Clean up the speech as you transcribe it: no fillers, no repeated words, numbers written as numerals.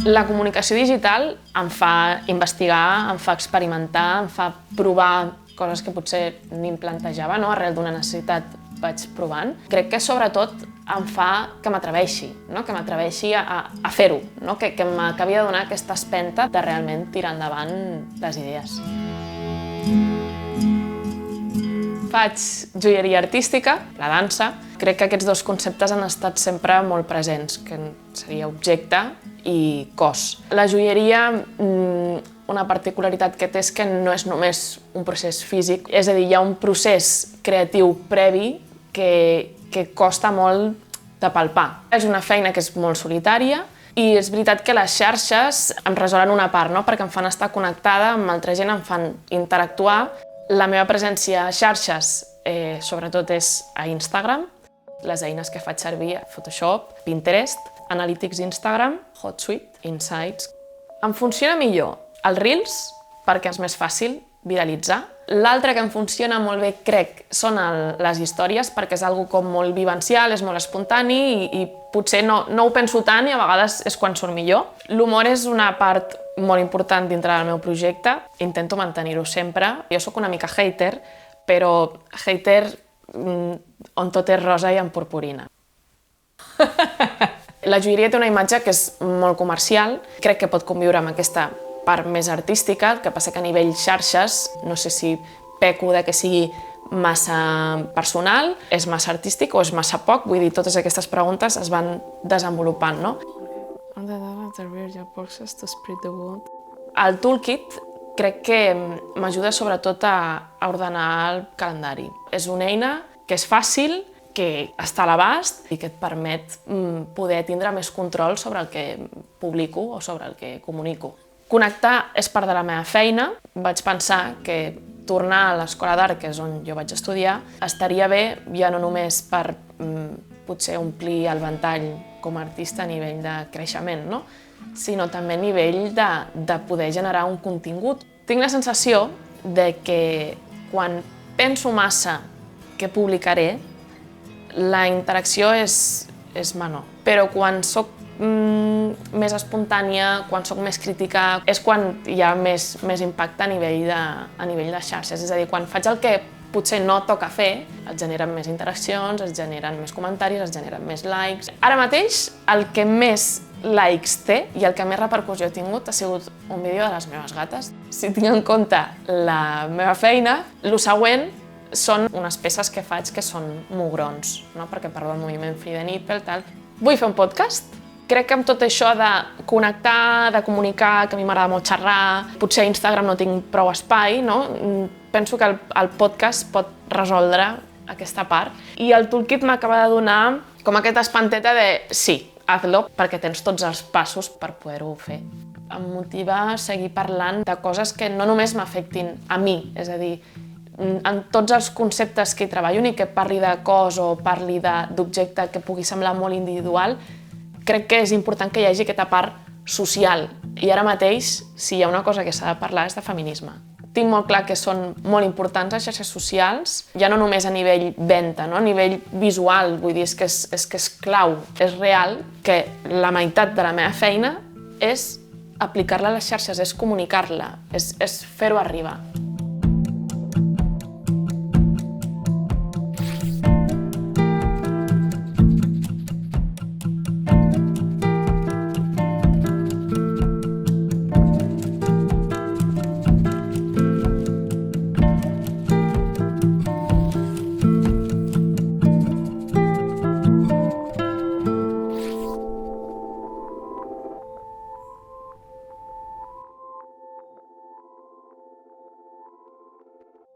La comunicació digital em fa investigar, em fa experimentar, em fa provar coses que potser ni em plantejava, no? Arrel d'una necessitat vaig provant. Crec que sobretot em fa que m'atreveixi, no? Que m'atreveixi a fer-ho, no? Que m'acabi de donar aquesta espenta de realment tirar endavant les idees. Faig joieria artística, la dansa. Crec que aquests dos conceptes han estat sempre molt presents, que seria objecte i cos. La joieria, una particularitat que té és que no és només un procés físic, és a dir, hi ha un procés creatiu previ que costa molt de palpar. És una feina que és molt solitària i és veritat que les xarxes em resolen una part, no? Perquè em fan estar connectada amb altra gent, em fan interactuar. La meva presència a xarxes, sobretot, és a Instagram. Les eines que faig servir, Photoshop, Pinterest, Analytics Instagram, HotSuite, Insights. Em funciona millor els Reels perquè és més fàcil viralitzar. L'altre que em funciona molt bé, crec, són les històries perquè és algo com molt vivencial, és molt espontani i potser no ho penso tant i a vegades és quan surt millor. L'humor és una part molt important dintre del meu projecte. Intento mantenir-ho sempre. Jo sóc una mica hater, però hater on tot és rosa i amb purpurina. La joieria té una imatge que és molt comercial. Crec que pot conviure amb aquesta part més artística, el que passa que a nivell xarxes, no sé si peco de que sigui massa personal, és massa artístic o és massa poc, vull dir, totes aquestes preguntes es van desenvolupant, no? El toolkit crec que m'ajuda sobretot a ordenar el calendari. És una eina que és fàcil, que està a l'abast i que et permet poder tindre més control sobre el que publico o sobre el que comunico. Connectar és part de la meva feina. Vaig pensar que tornar a l'escola d'art, que és on jo vaig estudiar, estaria bé ja no només per potser omplir el ventall com a artista a nivell de creixement, no? Sinó també a nivell de poder generar un contingut. Tinc la sensació de que quan penso massa què publicaré, la interacció és menor. Però quan soc més espontània, quan soc més crítica, és quan hi ha més impacte a nivell de xarxes. És a dir, quan faig el que potser no toca fer, es generen més interaccions, es generen més comentaris, es generen més likes. Ara mateix, el que més likes té i el que més repercussió ha tingut ha sigut un vídeo de les meves gates. Si tinc en compte la meva feina, el següent són unes peces que faig que són mugrons, no? Perquè parlo del moviment free de nipple, tal. Vull fer un podcast. Crec que amb tot això de connectar, de comunicar, que a mi m'agrada molt xerrar, potser a Instagram no tinc prou espai, no? Penso que el podcast pot resoldre aquesta part. I el toolkit m'acaba de donar com aquesta espanteta de sí, hazlo, perquè tens tots els passos per poder-ho fer. Em motiva seguir parlant de coses que no només m'afectin a mi, és a dir, en tots els conceptes que hi treballo, ni que parli de cos o parli d'objecte que pugui semblar molt individual, crec que és important que hi hagi aquesta part social. I ara mateix, si hi ha una cosa que s'ha de parlar és de feminisme. Tinc molt clar que són molt importants les xarxes socials, ja no només a nivell venda, no? A nivell visual, vull dir, és que és clau, és real que la meitat de la meva feina és aplicar-la a les xarxes, és comunicar-la, és fer-ho arribar.